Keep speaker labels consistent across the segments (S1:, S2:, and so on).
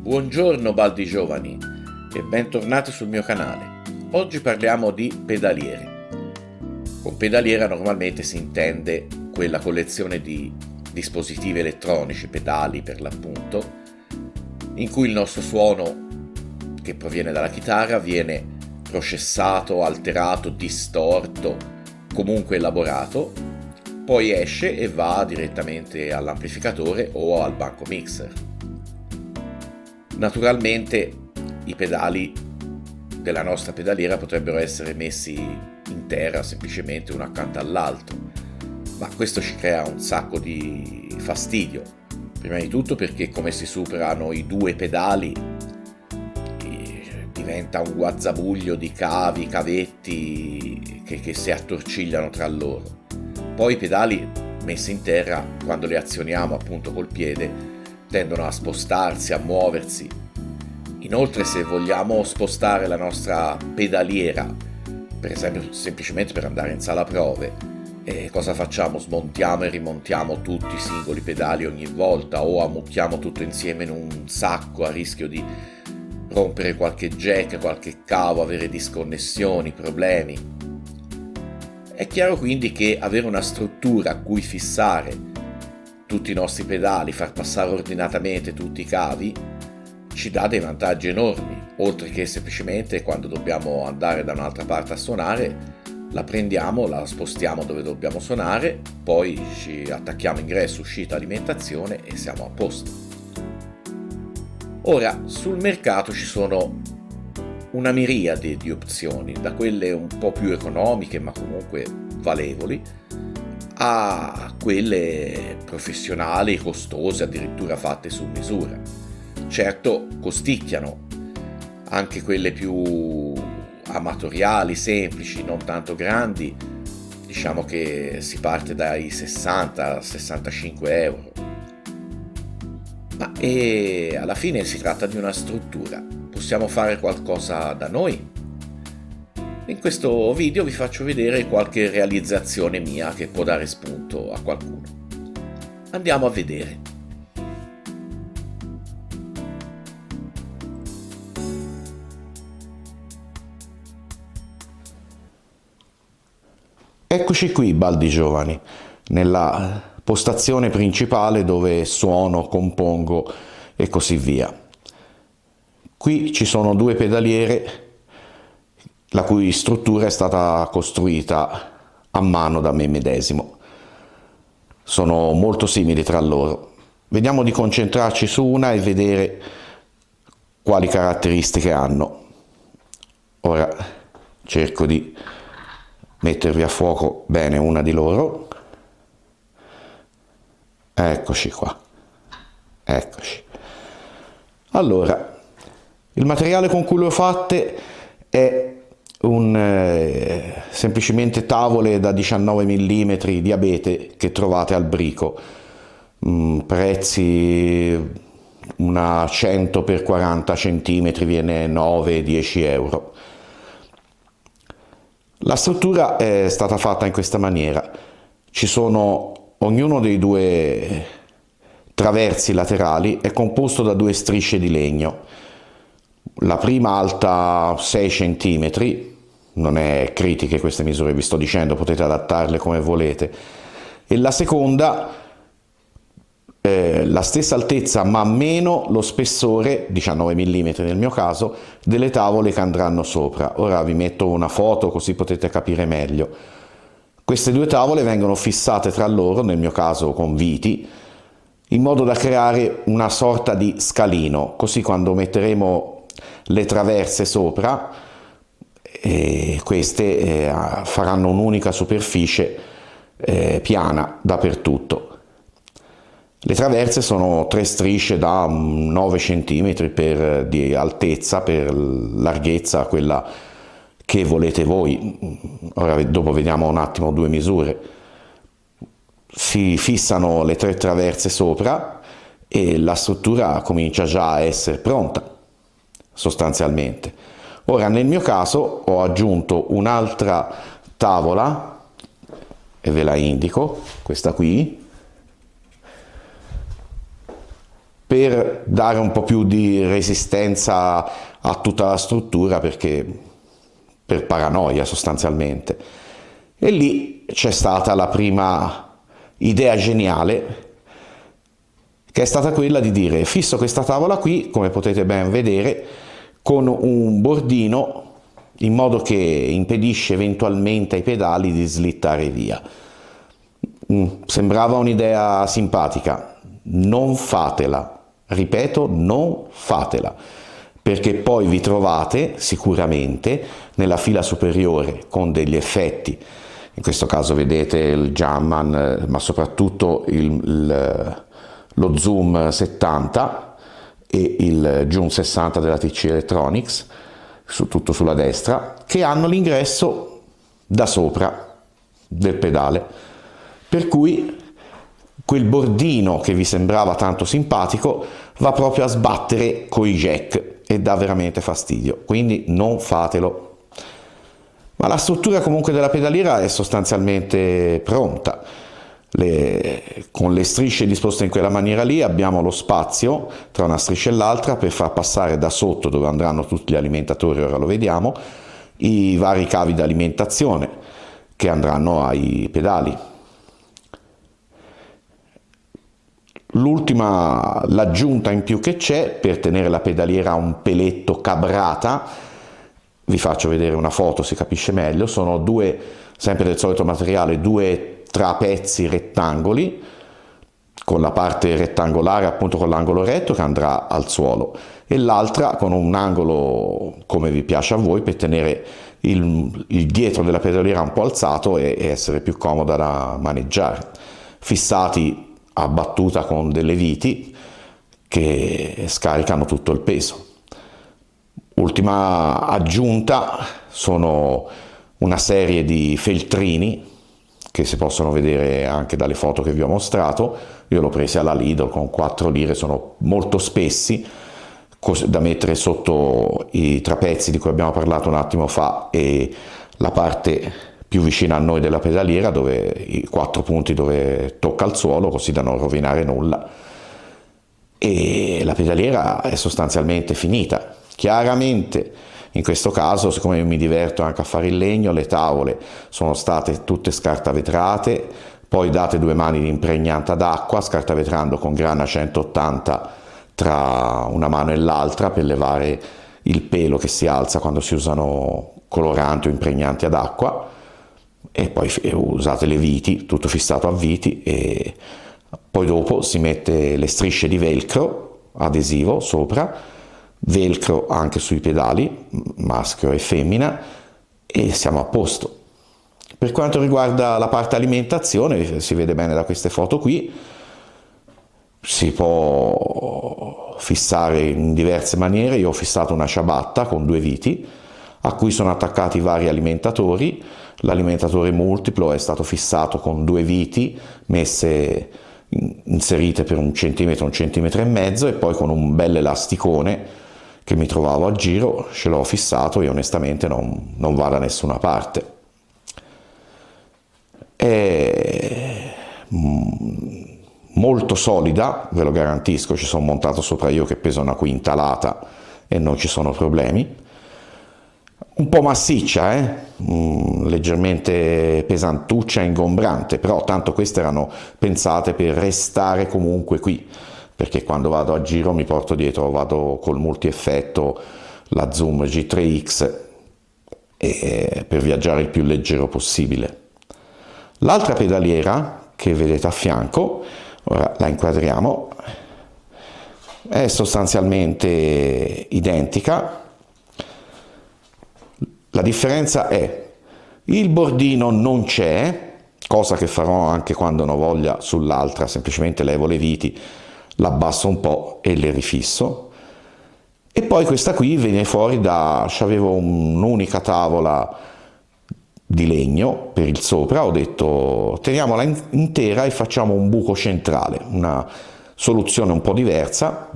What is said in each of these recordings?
S1: Buongiorno baldi giovani e bentornati sul mio canale. Oggi parliamo di pedaliere. Con pedaliera normalmente si intende quella collezione di dispositivi elettronici, pedali per l'appunto, in cui il nostro suono che proviene dalla chitarra viene processato, alterato, distorto, comunque elaborato, poi esce e va direttamente all'amplificatore o al banco mixer. Naturalmente i pedali della nostra pedaliera potrebbero essere messi in terra, semplicemente uno accanto all'altro, ma questo ci crea un sacco di fastidio. Prima di tutto perché come si superano i due pedali diventa un guazzabuglio di cavi, cavetti che si attorcigliano tra loro. Poi i pedali messi in terra, quando li azioniamo appunto col piede, tendono a spostarsi, a muoversi. Inoltre, se vogliamo spostare la nostra pedaliera, per esempio semplicemente per andare in sala prove, cosa facciamo? Smontiamo e rimontiamo tutti i singoli pedali ogni volta o ammucchiamo tutto insieme in un sacco a rischio di rompere qualche jack, qualche cavo, avere disconnessioni, problemi. È chiaro quindi che avere una struttura a cui fissare tutti i nostri pedali, far passare ordinatamente tutti i cavi, ci dà dei vantaggi enormi, oltre che semplicemente quando dobbiamo andare da un'altra parte a suonare, la prendiamo, la spostiamo dove dobbiamo suonare, poi ci attacchiamo ingresso, uscita, alimentazione e siamo a posto. Ora, sul mercato ci sono una miriade di opzioni, da quelle un po' più economiche ma comunque valevoli, a quelle professionali, costose, addirittura fatte su misura. Certo, costicchiano, anche quelle più amatoriali, semplici, non tanto grandi, diciamo che si parte dai 60-65 euro. Ma alla fine si tratta di una struttura, possiamo fare qualcosa da noi? In questo video vi faccio vedere qualche realizzazione mia che può dare spunto a qualcuno. Andiamo a vedere. Eccoci qui, baldi giovani, nella postazione principale dove suono, compongo e così via. Qui ci sono due pedaliere la cui struttura è stata costruita a mano da me medesimo. Sono molto simili tra loro. Vediamo di concentrarci su una e vedere quali caratteristiche hanno. Ora cerco di mettervi a fuoco bene una di loro. Eccoci qua. Eccoci. Allora, il materiale con cui le ho fatte è semplicemente tavole da 19 mm di abete che trovate al brico, prezzi una 100 x 40 cm viene 9-10 euro. La struttura è stata fatta in questa maniera: ci sono ognuno dei due traversi laterali è composto da due strisce di legno, la prima alta 6 cm, non è critiche queste misure, vi sto dicendo, potete adattarle come volete, e la seconda la stessa altezza ma meno lo spessore, 19 mm nel mio caso, delle tavole che andranno sopra. Ora vi metto una foto così potete capire meglio. Queste due tavole vengono fissate tra loro, nel mio caso con viti, in modo da creare una sorta di scalino, così quando metteremo le traverse sopra, queste faranno un'unica superficie piana dappertutto. Le traverse sono tre strisce da 9 cm di altezza per larghezza, quella che volete voi. Ora dopo vediamo un attimo due misure. Si fissano le tre traverse sopra e la struttura comincia già a essere pronta, sostanzialmente. Ora nel mio caso ho aggiunto un'altra tavola e ve la indico, questa qui,
S2: per dare un po' più di resistenza a tutta la struttura, perché per paranoia sostanzialmente. E lì c'è stata la prima idea geniale, che è stata quella di dire: fisso questa tavola qui, come potete ben vedere, con un bordino in modo che impedisce eventualmente ai pedali di slittare via. Sembrava un'idea simpatica. Non fatela, ripeto, non fatela, perché poi vi trovate sicuramente nella fila superiore con degli effetti. In questo caso vedete il Jumpman, ma soprattutto lo Zoom 70 e il Zoom 60 della TC Electronics, tutto sulla destra, che hanno l'ingresso da sopra del pedale, per cui quel bordino che vi sembrava tanto simpatico va proprio a sbattere coi jack e dà veramente fastidio, quindi non fatelo. Ma la struttura comunque della pedaliera è sostanzialmente pronta. Con le strisce disposte in quella maniera lì abbiamo lo spazio tra una striscia e l'altra per far passare da sotto, dove andranno tutti gli alimentatori, ora lo vediamo, i vari cavi di alimentazione che andranno ai pedali. L'aggiunta in più che c'è per tenere la pedaliera un peletto cabrata, vi faccio vedere una foto, si capisce meglio, sono due, sempre del solito materiale, due trapezzi rettangoli, con la parte rettangolare appunto con l'angolo retto che andrà al suolo, e l'altra con un angolo come vi piace a voi per tenere il dietro della pedaliera un po' alzato e essere più comoda da maneggiare, fissati a battuta con delle viti che scaricano tutto il peso. Ultima aggiunta sono una serie di feltrini che si possono vedere anche dalle foto che vi ho mostrato. Io l'ho presi alla Lidl con 4 lire, sono molto spessi, da mettere sotto i trapezzi di cui abbiamo parlato un attimo fa e la parte più vicina a noi della pedaliera, dove i 4 punti dove tocca il suolo, così da non rovinare nulla. E la pedaliera è sostanzialmente finita. Chiaramente in questo caso, siccome io mi diverto anche a fare il legno, le tavole sono state tutte scartavetrate, poi date 2 mani di impregnata d'acqua, scartavetrando con grana 180 tra una mano e l'altra per levare il pelo che si alza quando si usano coloranti o impregnanti ad acqua, e poi usate le viti, tutto fissato a viti, e poi dopo si mette le strisce di velcro adesivo sopra, velcro anche sui pedali, maschio e femmina, e siamo a posto. Per quanto riguarda la parte alimentazione, si vede bene da queste foto qui, si può fissare in diverse maniere. Io ho fissato una ciabatta con 2 viti a cui sono attaccati vari alimentatori. L'alimentatore multiplo è stato fissato con 2 viti messe inserite per 1 centimetro, 1,5 centimetri, e poi con un bel elasticone che mi trovavo a giro ce l'ho fissato e onestamente non va da nessuna parte. È molto solida, ve lo garantisco, ci sono montato sopra io che pesa 1 quintalata e non ci sono problemi. Un po' massiccia, leggermente pesantuccia e ingombrante, però tanto queste erano pensate per restare comunque qui, perché quando vado a giro mi porto dietro, vado col multi-effetto, la Zoom G3X, per viaggiare il più leggero possibile. L'altra pedaliera che vedete a fianco, ora la inquadriamo, è sostanzialmente identica. La differenza è il bordino non c'è, cosa che farò anche quando ne ho voglia sull'altra, semplicemente levo le viti, l'abbasso un po' e le rifisso. E poi questa qui viene fuori c'avevo un'unica tavola di legno per il sopra, ho detto teniamola intera e facciamo un buco centrale, una soluzione un po' diversa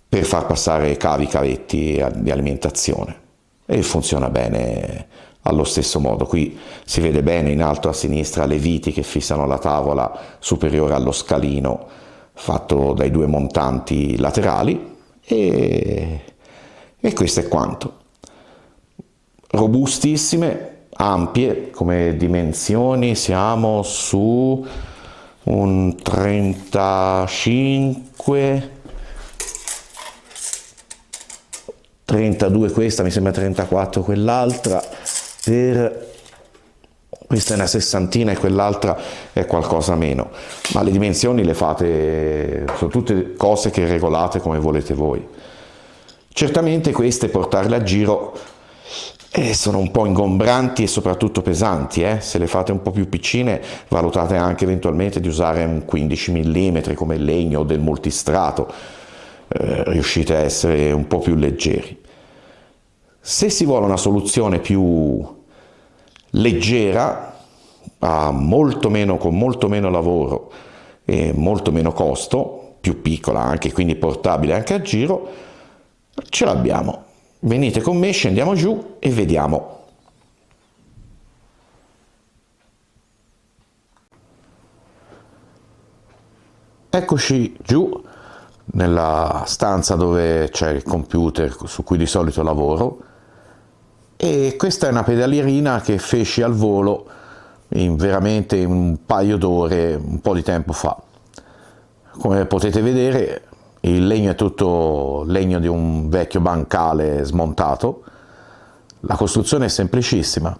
S2: per far passare cavi, cavetti di alimentazione, e funziona bene allo stesso modo. Qui si vede bene in alto a sinistra le viti che fissano la tavola superiore allo scalino fatto dai due montanti laterali, e questo è quanto. Robustissime, ampie come dimensioni, siamo su un 35, 32 questa, mi sembra 34 quell'altra, questa è una sessantina e quell'altra è qualcosa meno, ma le dimensioni le fate, sono tutte cose che regolate come volete voi. Certamente queste portarle a giro sono un po' ingombranti e soprattutto pesanti, se le fate un po' più piccine valutate anche eventualmente di usare un 15 mm come legno o del multistrato, riuscite a essere un po' più leggeri. Se si vuole una soluzione più leggera, con molto meno lavoro e molto meno costo, più piccola anche, quindi portabile anche a giro, ce l'abbiamo. Venite con me, scendiamo giù e vediamo. Eccoci giù nella stanza dove c'è il computer su cui di solito lavoro, e questa è una pedalierina che feci al volo in veramente un paio d'ore un po' di tempo fa. Come potete vedere, il legno è tutto legno di un vecchio bancale smontato. La costruzione è semplicissima: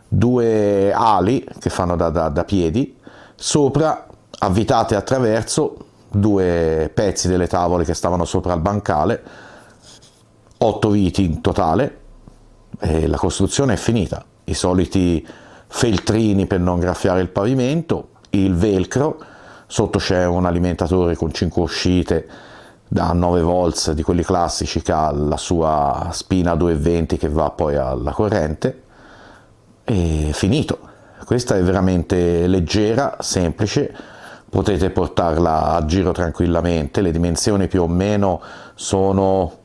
S2: due ali che fanno da piedi, sopra avvitate attraverso due pezzi delle tavole che stavano sopra il bancale, 8 viti in totale, e la costruzione è finita. I soliti feltrini per non graffiare il pavimento, il velcro, sotto c'è un alimentatore con 5 uscite da 9 volts di quelli classici che ha la sua spina 220 che va poi alla corrente, e finito. Questa è veramente leggera, semplice, potete portarla a giro tranquillamente. Le dimensioni più o meno sono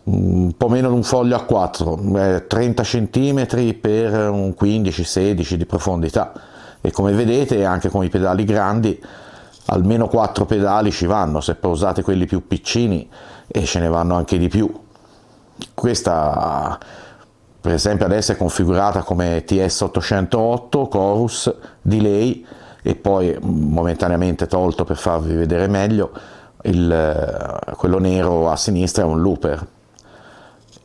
S2: un po' meno di un foglio A4, 30 cm per un 15-16 di profondità, e come vedete anche con i pedali grandi almeno 4 pedali ci vanno. Se poi usate quelli più piccini ce ne vanno anche di più. Questa per esempio adesso è configurata come TS808 Chorus Delay, e poi momentaneamente tolto per farvi vedere meglio, quello nero a sinistra è un looper,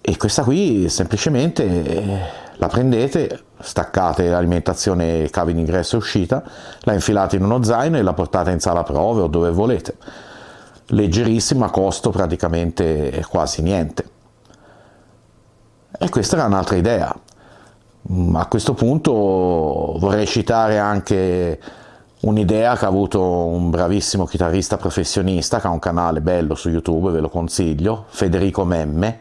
S2: e questa qui semplicemente la prendete, staccate l'alimentazione, cavi di ingresso e uscita, la infilate in uno zaino e la portate in sala prove o dove volete. Leggerissima, costo praticamente quasi niente. E questa era un'altra idea. A questo punto vorrei citare anche un'idea che ha avuto un bravissimo chitarrista professionista che ha un canale bello su YouTube, ve lo consiglio, Federico Memme,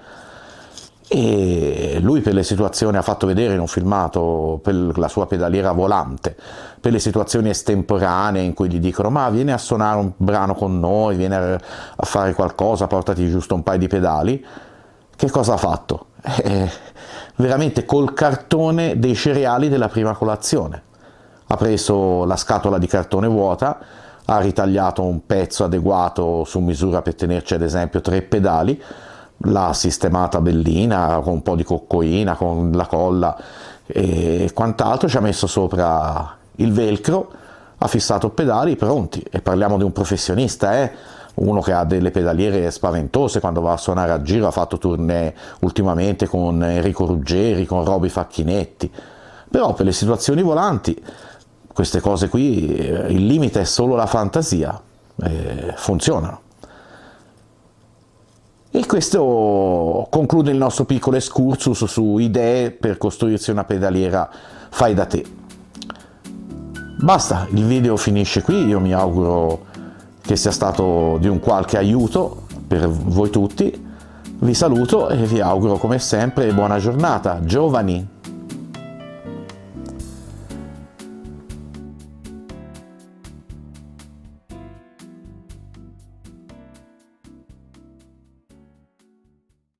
S2: e lui per le situazioni ha fatto vedere in un filmato per la sua pedaliera volante, per le situazioni estemporanee in cui gli dicono ma vieni a suonare un brano con noi, vieni a fare qualcosa, portati giusto un paio di pedali. Che cosa ha fatto? Veramente col cartone dei cereali della prima colazione. Ha preso la scatola di cartone vuota, ha ritagliato un pezzo adeguato su misura per tenerci ad esempio 3 pedali, l'ha sistemata bellina con un po' di coccoina, con la colla e quant'altro, ci ha messo sopra il velcro, ha fissato pedali pronti. E parliamo di un professionista, uno che ha delle pedaliere spaventose quando va a suonare a giro, ha fatto tournée ultimamente con Enrico Ruggeri, con Roby Facchinetti. Però per le situazioni volanti queste cose qui, il limite è solo la fantasia, funzionano. E questo conclude il nostro piccolo excursus su idee per costruirsi una pedaliera fai da te. Basta, il video finisce qui, io mi auguro che sia stato di un qualche aiuto per voi tutti. Vi saluto e vi auguro come sempre buona giornata, giovani!